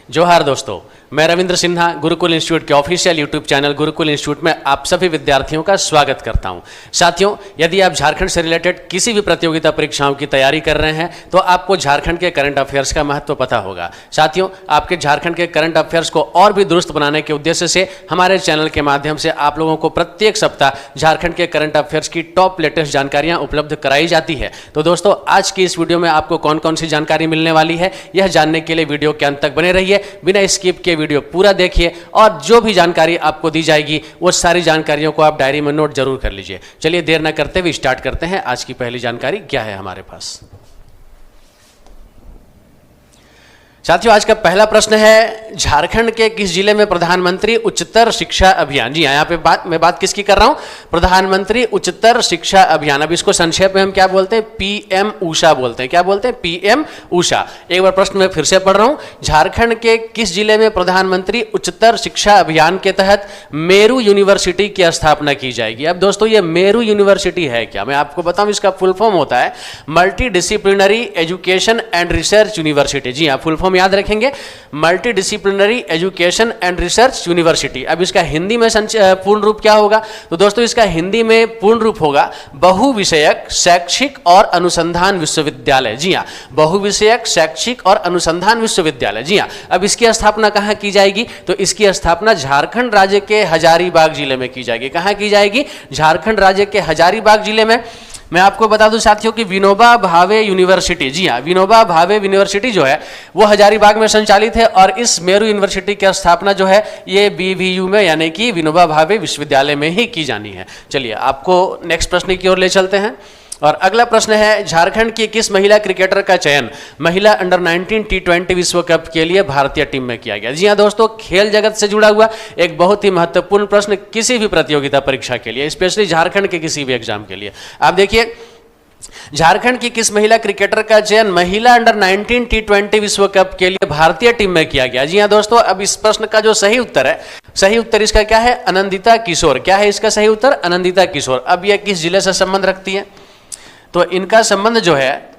जोहार दोस्तों, मैं रविंद्र सिन्हा गुरुकुल इंस्टीट्यूट के official YouTube channel Gurukul institute में आप सभी विद्यार्थियों का स्वागत करता हूं। साथियों, यदि आप झारखंड से रिलेटेड किसी भी प्रतियोगिता परीक्षाओं की तैयारी कर रहे हैं तो आपको झारखंड के करंट अफेयर्स का महत्व पता होगा। साथियों, आपके झारखंड के करंट अफेयर्स को और भी दुरुस्त बनाने के उद्देश्य से हमारे चैनल के माध्यम से आप लोगों को प्रत्येक सप्ताह झारखंड के करंट अफेयर्स की टॉप लेटेस्ट जानकारियां उपलब्ध कराई जाती है। तो दोस्तों, आज की इस वीडियो में आपको कौन कौन सी जानकारी मिलने वाली है, यह जानने के लिए वीडियो के अंत तक बने रहिए। बिना स्किप के वीडियो पूरा देखिए और जो भी जानकारी आपको दी जाएगी वो सारी जानकारियों को आप डायरी में नोट जरूर कर लीजिए। चलिए देर न करते हुए स्टार्ट करते हैं। आज की पहली जानकारी क्या है हमारे पास। साथियों, आज का पहला प्रश्न है, झारखंड के किस जिले में प्रधानमंत्री उच्चतर शिक्षा अभियान। जी हाँ, यहाँ पे मैं बात किसकी कर रहा हूं? प्रधानमंत्री उच्चतर शिक्षा अभियान। अब इसको संक्षेप में हम क्या बोलते हैं? पीएम ऊषा बोलते हैं। क्या बोलते हैं? पीएम ऊषा। एक बार प्रश्न मैं फिर से पढ़ रहा हूं, झारखंड के किस जिले में प्रधानमंत्री उच्चतर शिक्षा अभियान के तहत मेरू यूनिवर्सिटी की स्थापना की जाएगी। अब दोस्तों, ये मेरू यूनिवर्सिटी है क्या? मैं आपको बताऊं, इसका फुल फॉर्म होता है multi disciplinary education and research university. जी हाँ, फुल फॉर्म याद रखेंगे, multi disciplinary education and research university. अब इसका हिंदी में पूर्ण रूप क्या होगा? तो दोस्तों, इसका हिंदी में पूर्ण रूप होगा बहुविषयक शैक्षिक और अनुसंधान विश्वविद्यालय। जी हाँ, बहुविषयक शैक्षिक और अनुसंधान विश्वविद्यालय। जी हाँ, अब इसकी स्थापना कहाँ की जाएगी? तो इसकी स्थापना झारखंड राज्य के हजारीबाग जिले में की जाएगी। कहाँ की जाएगी? झारखंड राज्य के हजारीबाग जिले में। मैं आपको बता दूं साथियों कि विनोबा भावे यूनिवर्सिटी, जी हाँ, विनोबा भावे यूनिवर्सिटी जो है वो हजारीबाग में संचालित है और इस मेरू यूनिवर्सिटी की स्थापना जो है ये बीवीयू में यानी कि विनोबा भावे विश्वविद्यालय में ही की जानी है। चलिए आपको नेक्स्ट प्रश्न की ओर ले चलते हैं और अगला प्रश्न है, झारखंड की किस महिला क्रिकेटर का चयन महिला अंडर 19 T20 विश्व कप के लिए भारतीय टीम में किया गया? जी हाँ दोस्तों, खेल जगत से जुड़ा हुआ एक बहुत ही महत्वपूर्ण प्रश्न किसी भी प्रतियोगिता परीक्षा के लिए, स्पेशली झारखंड के किसी भी एग्जाम के लिए। आप देखिए, झारखंड की किस महिला क्रिकेटर का चयन महिला अंडर 19 T20 विश्व कप के लिए भारतीय टीम में किया गया? जी हाँ दोस्तों, अब इस प्रश्न का जो सही उत्तर है, सही उत्तर इसका क्या है? आनंदिता किशोर। क्या है इसका सही उत्तर? आनंदिता किशोर। अब यह किस जिले से संबंध रखती है? तो इनका संबंध जो है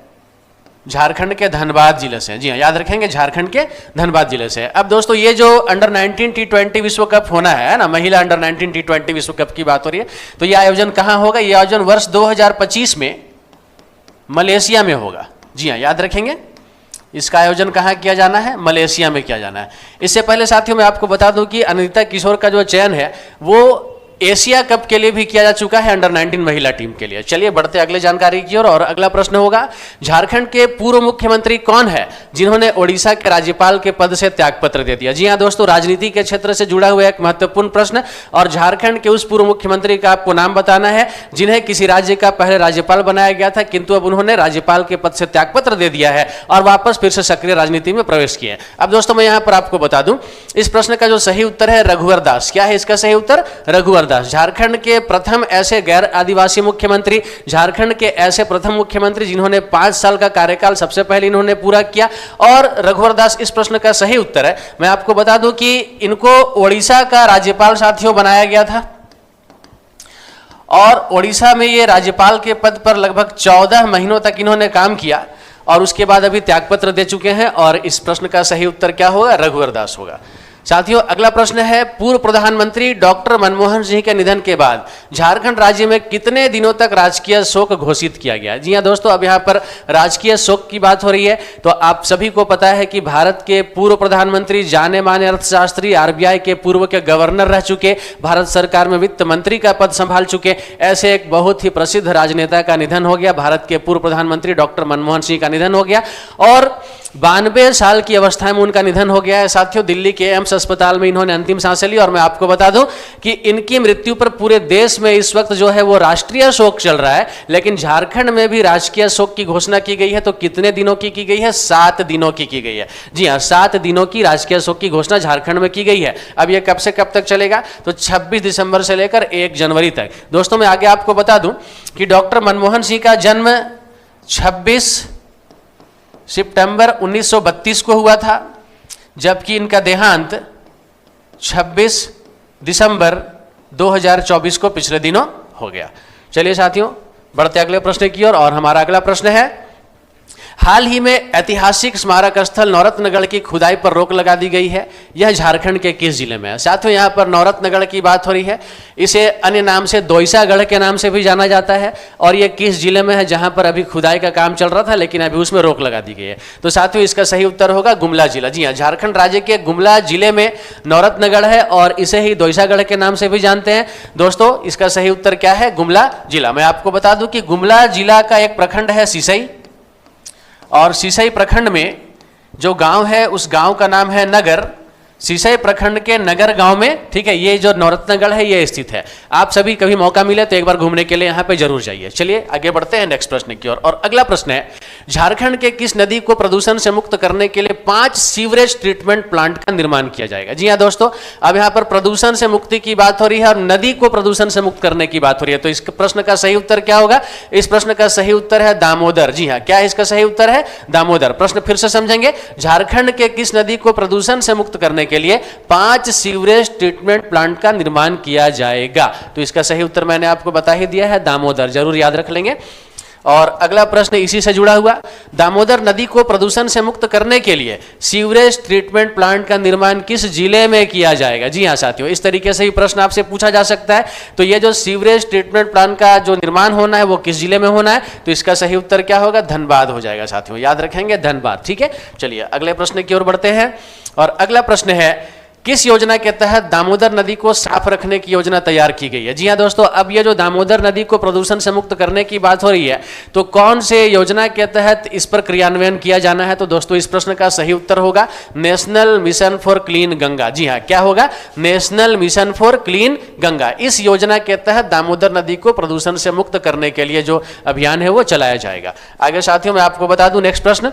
झारखंड के धनबाद जिले से। जी हाँ, याद रखेंगे, झारखंड के धनबाद जिले से। अब दोस्तों, ये जो अंडर 19 T20 विश्व कप होना है ना, महिला अंडर 19 T20 विश्व कप की बात हो रही है, तो यह आयोजन कहाँ होगा? यह आयोजन वर्ष 2025 में मलेशिया में होगा। जी हाँ, याद रखेंगे, इसका आयोजन कहाँ किया जाना है? मलेशिया में किया जाना है। इससे पहले साथियों मैं आपको बता दूं कि आनंदिता किशोर का जो चयन है वो एशिया कप के लिए भी किया जा चुका है अंडर 19 महिला टीम के लिए। चलिए बढ़ते अगले जानकारी की ओर और अगला प्रश्न होगा, झारखंड के पूर्व मुख्यमंत्री कौन है जिन्होंने ओडिशा के राज्यपाल के पद से त्यागपत्र दे दिया? जी हाँ दोस्तों, राजनीति के क्षेत्र से जुड़ा हुआ एक महत्वपूर्ण प्रश्न और झारखंड के उस पूर्व मुख्यमंत्री का आपको नाम बताना है जिन्हें किसी राज्य का पहले राज्यपाल बनाया गया था किंतु अब उन्होंने राज्यपाल के पद से त्यागपत्र दे दिया है और वापस फिर से सक्रिय राजनीति में प्रवेश किया है। अब दोस्तों, मैं यहां पर आपको बता दूं, इस प्रश्न का जो सही उत्तर है रघुवर दास। क्या है इसका सही उत्तर? रघुवर दास। झारखंड के प्रथम ऐसे गैर आदिवासी मुख्यमंत्री, झारखंड के ऐसे प्रथम मुख्यमंत्री जिन्होंने 5 साल का कार्यकाल सबसे पहले इन्होंने पूरा किया और रघुवर दास इस प्रश्न का सही उत्तर है। मैं आपको बता दूं कि इनको ओडिशा का राज्यपाल साथियों बनाया गया था और ओडिशा में ये राज्यपाल के पद पर लगभग 14 महीनों तक इन्होंने काम किया और उसके बाद अभी त्यागपत्र दे चुके हैं और इस प्रश्न का सही उत्तर क्या होगा? रघुवर दास होगा। साथियों, अगला प्रश्न है, पूर्व प्रधानमंत्री डॉक्टर मनमोहन सिंह के निधन के बाद झारखंड राज्य में कितने दिनों तक राजकीय शोक घोषित किया गया? जी हां दोस्तों, अब यहां पर राजकीय शोक की बात हो रही है तो आप सभी को पता है कि भारत के पूर्व प्रधानमंत्री, जाने माने अर्थशास्त्री, आरबीआई के पूर्व के गवर्नर रह चुके, भारत सरकार में वित्त मंत्री का पद संभाल चुके, ऐसे एक बहुत ही प्रसिद्ध राजनेता का निधन हो गया। भारत के पूर्व प्रधानमंत्री डॉक्टर मनमोहन सिंह का निधन हो गया और 92 साल की अवस्था में उनका निधन हो गया है। साथियों, दिल्ली के एम्स अस्पताल में इन्होंने अंतिम सांसें ली और मैं आपको बता दूं कि इनकी मृत्यु पर पूरे देश में इस वक्त जो है वो राष्ट्रीय शोक चल रहा है, लेकिन झारखंड में भी राजकीय शोक की घोषणा की गई है। तो कितने दिनों की गई है? 7 दिनों की गई है। जी हाँ, 7 दिनों की राजकीय शोक की घोषणा झारखंड में की गई है। अब यह कब से कब तक चलेगा? तो 26 दिसंबर से लेकर 1 जनवरी तक। दोस्तों, मैं आगे आपको बता दूं कि डॉक्टर मनमोहन सिंह का जन्म 26 सितंबर 1932 को हुआ था, जबकि इनका देहांत 26 दिसंबर 2024 को पिछले दिनों हो गया। चलिए साथियों, बढ़ते अगले प्रश्न की ओर और हमारा अगला प्रश्न है, हाल ही में ऐतिहासिक स्मारक स्थल नौरत्नगढ़ की खुदाई पर रोक लगा दी गई है। यह झारखंड के किस जिले में है? साथियों, यहाँ पर नौरत्नगढ़ की बात हो रही है। इसे अन्य नाम से दोईसागढ़ के नाम से भी जाना जाता है। और यह किस जिले में है जहां पर अभी खुदाई का काम चल रहा था, लेकिन अभी उसमें रोक लगा दी गई है? तो साथियों, इसका सही उत्तर होगा गुमला जिला। जी हाँ, झारखंड राज्य के गुमला जिले में नौरत्नगढ़ है और इसे ही दोईसागढ़ के नाम से भी जानते हैं। दोस्तों, इसका सही उत्तर क्या है? गुमला जिला। मैं आपको बता दूं कि गुमला जिला का एक प्रखंड है सिसई, और सिसई प्रखंड में जो गांव है उस गांव का नाम है नगर। सिसई प्रखंड के नगर गांव में, ठीक है, ये जो नौरत्नगढ़ है ये स्थित है। आप सभी कभी मौका मिले तो एक बार घूमने के लिए यहाँ पे जरूर जाइए। चलिए आगे बढ़ते हैं नेक्स्ट प्रश्न की ओर। और अगला प्रश्न है, झारखंड के किस नदी को प्रदूषण से मुक्त करने के लिए 5 सीवरेज ट्रीटमेंट प्लांट का निर्माण किया जाएगा? जी हाँ दोस्तों, अब यहाँ पर प्रदूषण से मुक्ति की बात हो रही है और नदी को प्रदूषण से मुक्त करने की बात हो रही है। तो इस प्रश्न का सही उत्तर क्या होगा? इस प्रश्न का सही उत्तर है दामोदर। जी हाँ, क्या इसका सही उत्तर है? दामोदर। प्रश्न फिर से समझेंगे, झारखंड के किस नदी को प्रदूषण से मुक्त करने के लिए 5 सीवरेज ट्रीटमेंट प्लांट का निर्माण किया जाएगा? तो इसका सही उत्तर मैंने आपको बता ही दिया है, दामोदर। जरूर याद रख लेंगे। और अगला प्रश्न इसी से जुड़ा हुआ, दामोदर नदी को प्रदूषण से मुक्त करने के लिए सीवरेज ट्रीटमेंट प्लांट का निर्माण किस जिले में किया जाएगा? जी हाँ साथियों, इस तरीके से ही प्रश्न आपसे पूछा जा सकता है। तो ये जो सीवरेज ट्रीटमेंट प्लांट का जो निर्माण होना है वो किस जिले में होना है? तो इसका सही उत्तर क्या होगा? धनबाद हो जाएगा साथियों, याद रखेंगे, धनबाद। ठीक है, चलिए अगले प्रश्न की ओर बढ़ते हैं। और अगला प्रश्न है, किस योजना के तहत दामोदर नदी को साफ रखने की योजना तैयार की गई है? जी हाँ दोस्तों, अब ये जो दामोदर नदी को प्रदूषण से मुक्त करने की बात हो रही है, तो कौन से योजना के तहत इस पर क्रियान्वयन किया जाना है? तो दोस्तों, इस प्रश्न का सही उत्तर होगा national mission for clean Ganga. जी हाँ, क्या होगा? National mission for clean Ganga. इस योजना के तहत दामोदर नदी को प्रदूषण से मुक्त करने के लिए जो अभियान है वो चलाया जाएगा। आगे साथियों, मैं आपको बता दूं नेक्स्ट प्रश्न,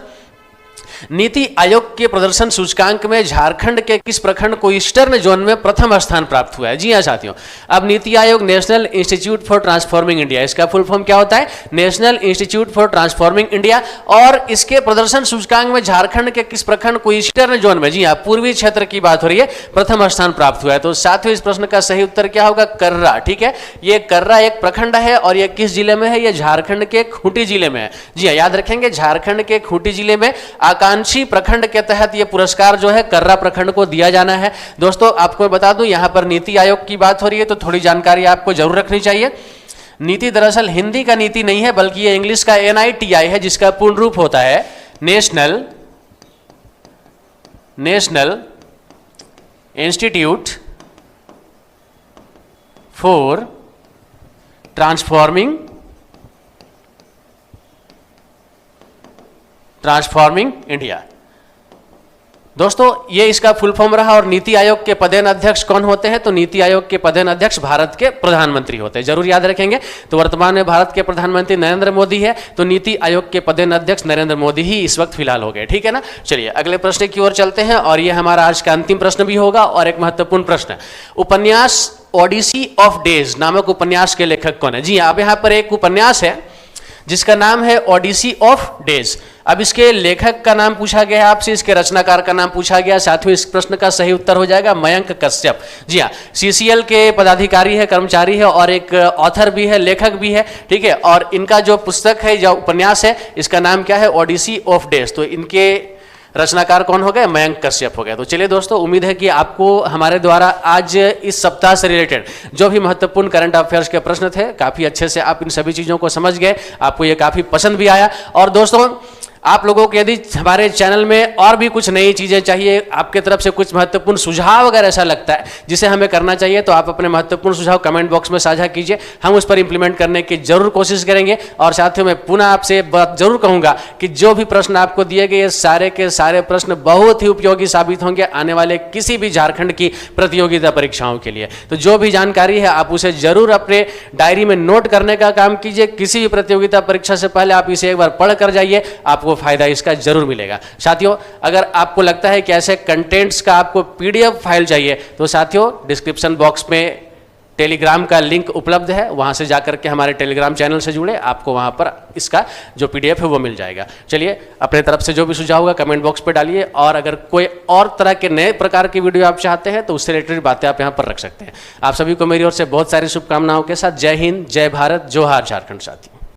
नीति आयोग के प्रदर्शन सूचकांक में झारखंड के किस प्रखंड को ईस्टर्न जोन में प्रथम स्थान प्राप्त हुआ है? जी हाँ साथियों, अब NITI Aayog national institute for transforming India, इसका फुल फॉर्म क्या होता है? National institute for transforming India. और इसके प्रदर्शन सूचकांक में झारखंड के किस प्रखंड को ईस्टर्न जोन में, जी हाँ पूर्वी क्षेत्र की बात हो रही है, प्रथम स्थान प्राप्त हुआ है? तो साथियों, इस प्रश्न का सही उत्तर क्या होगा? कर्रा। ठीक है, ये कर्रा एक प्रखंड है और ये किस जिले में है? ये झारखंड के खूंटी जिले में है। जी हाँ, याद रखेंगे, झारखंड के खूंटी जिले में आकांक्षी प्रखंड के तहत यह पुरस्कार जो है कर्रा प्रखंड को दिया जाना है। दोस्तों, आपको बता दूं, यहां पर नीति आयोग की बात हो रही है तो थोड़ी जानकारी आपको जरूर रखनी चाहिए। नीति दरअसल हिंदी का नीति नहीं है, बल्कि ये इंग्लिश का NITI है, जिसका पूर्ण रूप होता है national institute for transforming India. दोस्तों, ये इसका फुल फॉर्म रहा। और नीति आयोग के पदेन अध्यक्ष कौन होते हैं? तो नीति आयोग के पदेन अध्यक्ष भारत के प्रधानमंत्री होते हैं, जरूर याद रखेंगे। तो वर्तमान में भारत के प्रधानमंत्री नरेंद्र मोदी है, तो नीति आयोग के पदेन अध्यक्ष नरेंद्र मोदी ही इस वक्त फिलहाल हो गए। ठीक है ना, चलिए अगले प्रश्न की ओर चलते हैं और ये हमारा आज का अंतिम प्रश्न भी होगा और एक महत्वपूर्ण प्रश्न है। उपन्यास ओडिसी ऑफ डेज नामक उपन्यास के लेखक कौन है? जी अब यहाँ पर एक उपन्यास है जिसका नाम है ओडिसी ऑफ डेज। अब इसके लेखक का नाम पूछा गया है आपसे, इसके रचनाकार का नाम पूछा गया। साथियों, इस प्रश्न का सही उत्तर हो जाएगा मयंक कश्यप। जी हाँ, CCL के पदाधिकारी है, कर्मचारी है और एक ऑथर भी है, लेखक भी है। ठीक है, और इनका जो पुस्तक है, जो उपन्यास है, इसका नाम क्या है? Odyssey of days. तो इनके रचनाकार कौन हो गए? मयंक कश्यप हो गए। तो चलिए दोस्तों, उम्मीद है कि आपको हमारे द्वारा आज इस सप्ताह से रिलेटेड जो भी महत्वपूर्ण करंट अफेयर्स के प्रश्न थे, काफी अच्छे से आप इन सभी चीजों को समझ गए, आपको ये काफी पसंद भी आया। और दोस्तों, आप लोगों को यदि हमारे चैनल में और भी कुछ नई चीजें चाहिए, आपके तरफ से कुछ महत्वपूर्ण सुझाव अगर ऐसा लगता है जिसे हमें करना चाहिए, तो आप अपने महत्वपूर्ण सुझाव कमेंट बॉक्स में साझा कीजिए, हम उस पर इंप्लीमेंट करने की जरूर कोशिश करेंगे। और साथियों, मैं पुनः आपसे बात जरूर कहूंगा कि जो भी प्रश्न आपको दिए गए, सारे के सारे प्रश्न बहुत ही उपयोगी साबित होंगे आने वाले किसी भी झारखंड की प्रतियोगिता परीक्षाओं के लिए। तो जो भी जानकारी है आप उसे जरूर अपने डायरी में नोट करने का काम कीजिए। किसी भी प्रतियोगिता परीक्षा से पहले आप इसे एक बार पढ़ कर जाइए, आपको फायदा इसका जरूर मिलेगा। साथियों, अगर आपको लगता है कि ऐसे कंटेंट्स का आपको PDF फाइल चाहिए, तो साथियों डिस्क्रिप्शन बॉक्स में टेलीग्राम का लिंक उपलब्ध है, वहां से जाकर के हमारे टेलीग्राम चैनल से जुड़े, आपको वहां पर इसका जो PDF है वो मिल जाएगा। चलिए, अपने तरफ से जो भी सुझाव होगा कमेंट बॉक्स पे डालिए, और अगर कोई और तरह के नए प्रकार की वीडियो आप चाहते हैं तो उससे रिलेटेड बातें आप यहाँ पर रख सकते हैं। आप सभी को मेरी ओर से बहुत सारी शुभकामनाओं के साथ जय हिंद, जय भारत, जोहार झारखंड साथी।